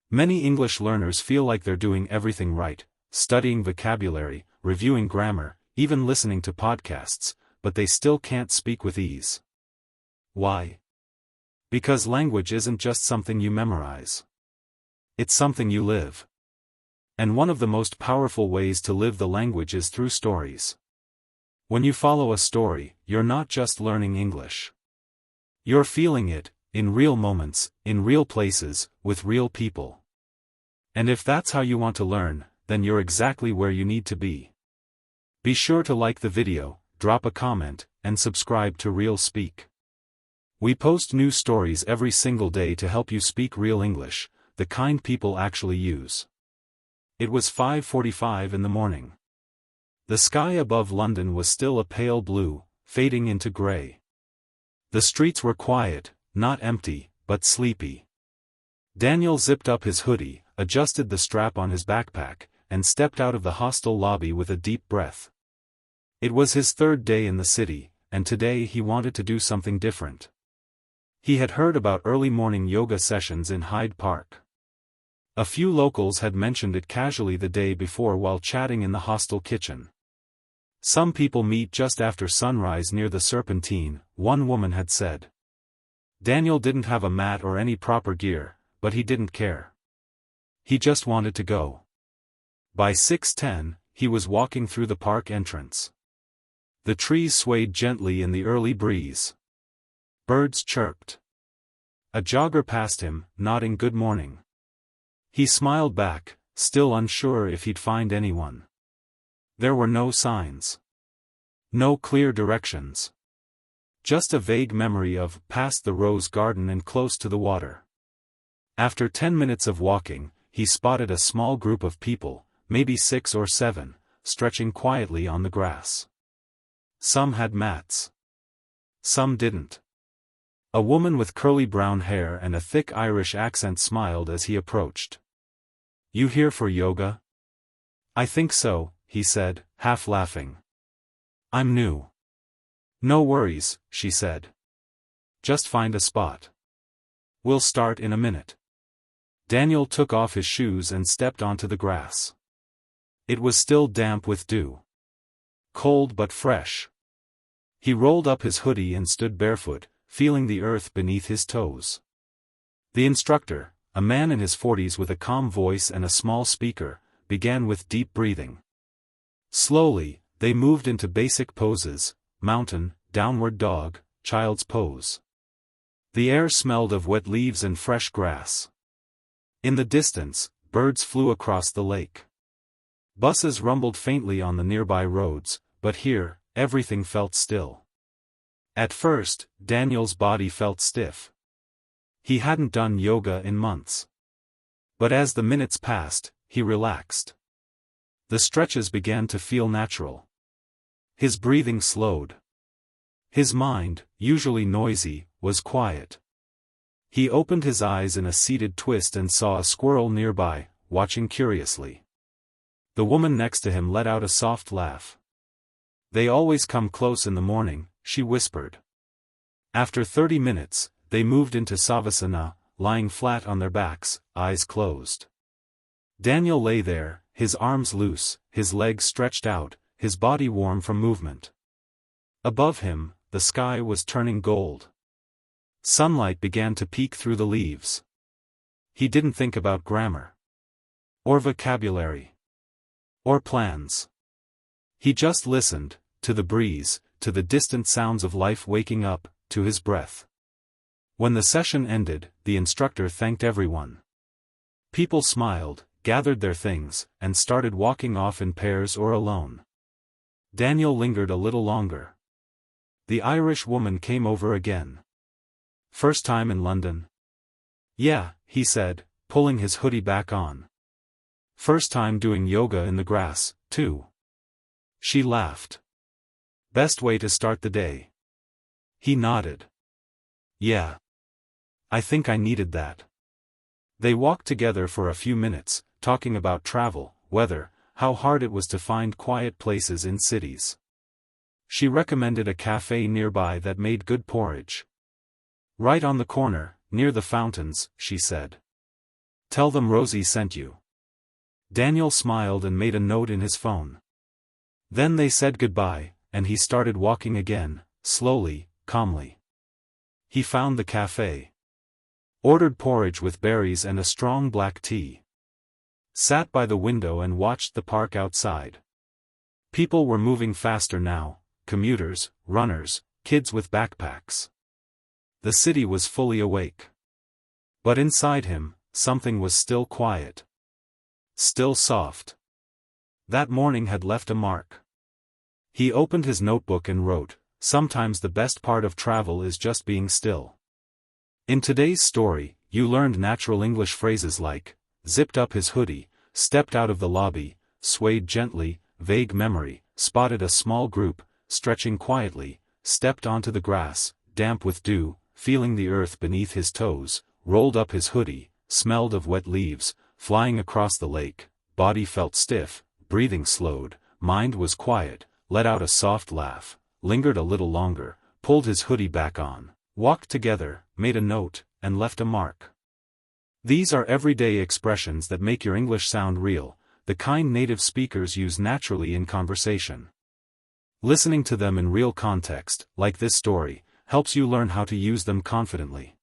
Many English learners feel like they're doing everything right, studying vocabulary, reviewing grammar, even listening to podcasts, but they still can't speak with ease. Why? Because language isn't just something you memorize. It's something you live. And one of the most powerful ways to live the language is through stories. When you follow a story, you're not just learning English. You're feeling it, in real moments, in real places, with real people. And if that's how you want to learn, then you're exactly where you need to be. Be sure to like the video, drop a comment, and subscribe to RealSpeak. We post new stories every single day to help you speak real English, the kind people actually use. It was 5:45 in the morning. The sky above London was still a pale blue, fading into grey. The streets were quiet, not empty, but sleepy. Daniel zipped up his hoodie, adjusted the strap on his backpack, and stepped out of the hostel lobby with a deep breath. It was his third day in the city, and today he wanted to do something different. He had heard about early morning yoga sessions in Hyde Park. A few locals had mentioned it casually the day before while chatting in the hostel kitchen. Some people meet just after sunrise near the Serpentine, one woman had said. Daniel didn't have a mat or any proper gear, but he didn't care. He just wanted to go. By 6:10, he was walking through the park entrance. The trees swayed gently in the early breeze. Birds chirped. A jogger passed him, nodding good morning. He smiled back, still unsure if he'd find anyone. There were no signs. No clear directions. Just a vague memory of past the rose garden and close to the water. After 10 minutes of walking, he spotted a small group of people, maybe 6 or 7, stretching quietly on the grass. Some had mats. Some didn't. A woman with curly brown hair and a thick Irish accent smiled as he approached. "You here for yoga?" "I think so," he said, half laughing. "I'm new." "No worries," she said. "Just find a spot. We'll start in a minute." Daniel took off his shoes and stepped onto the grass. It was still damp with dew. Cold but fresh. He rolled up his hoodie and stood barefoot, feeling the earth beneath his toes. The instructor, a man in his 40s with a calm voice and a small speaker, began with deep breathing. Slowly, they moved into basic poses: mountain, downward dog, child's pose. The air smelled of wet leaves and fresh grass. In the distance, birds flew across the lake. Buses rumbled faintly on the nearby roads, but here, everything felt still. At first, Daniel's body felt stiff. He hadn't done yoga in months. But as the minutes passed, he relaxed. The stretches began to feel natural. His breathing slowed. His mind, usually noisy, was quiet. He opened his eyes in a seated twist and saw a squirrel nearby, watching curiously. The woman next to him let out a soft laugh. "They always come close in the morning," she whispered. After 30 minutes, they moved into Savasana, lying flat on their backs, eyes closed. Daniel lay there, his arms loose, his legs stretched out, his body warm from movement. Above him, the sky was turning gold. Sunlight began to peek through the leaves. He didn't think about grammar. Or vocabulary. Or plans. He just listened, to the breeze, to the distant sounds of life waking up, to his breath. When the session ended, the instructor thanked everyone. People smiled, gathered their things, and started walking off in pairs or alone. Daniel lingered a little longer. The Irish woman came over again. "First time in London?" "Yeah," he said, pulling his hoodie back on. "First time doing yoga in the grass, too." She laughed. "Best way to start the day." He nodded. "Yeah. I think I needed that." They walked together for a few minutes, talking about travel, weather, how hard it was to find quiet places in cities. She recommended a cafe nearby that made good porridge. "Right on the corner, near the fountains," she said. Tell them Rosie sent you. Daniel smiled and made a note in his phone. Then they said goodbye, and he started walking again, slowly, calmly. He found the cafe. Ordered porridge with berries and a strong black tea. Sat by the window and watched the park outside. People were moving faster now, commuters, runners, kids with backpacks. The city was fully awake. But inside him, something was still quiet. Still soft. That morning had left a mark. He opened his notebook and wrote, "Sometimes the best part of travel is just being still." In today's story, you learned natural English phrases like, zipped up his hoodie, stepped out of the lobby, swayed gently, vague memory, spotted a small group, stretching quietly, stepped onto the grass, damp with dew, feeling the earth beneath his toes, rolled up his hoodie, smelled of wet leaves, flying across the lake, body felt stiff, breathing slowed, mind was quiet, let out a soft laugh, lingered a little longer, pulled his hoodie back on, walked together, made a note, and left a mark. These are everyday expressions that make your English sound real, the kind native speakers use naturally in conversation. Listening to them in real context, like this story, helps you learn how to use them confidently.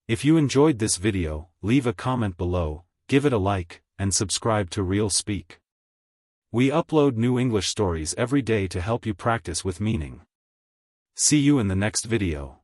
If you enjoyed this video, leave a comment below, give it a like, and subscribe to RealSpeak. We upload new English stories every day to help you practice with meaning. See you in the next video.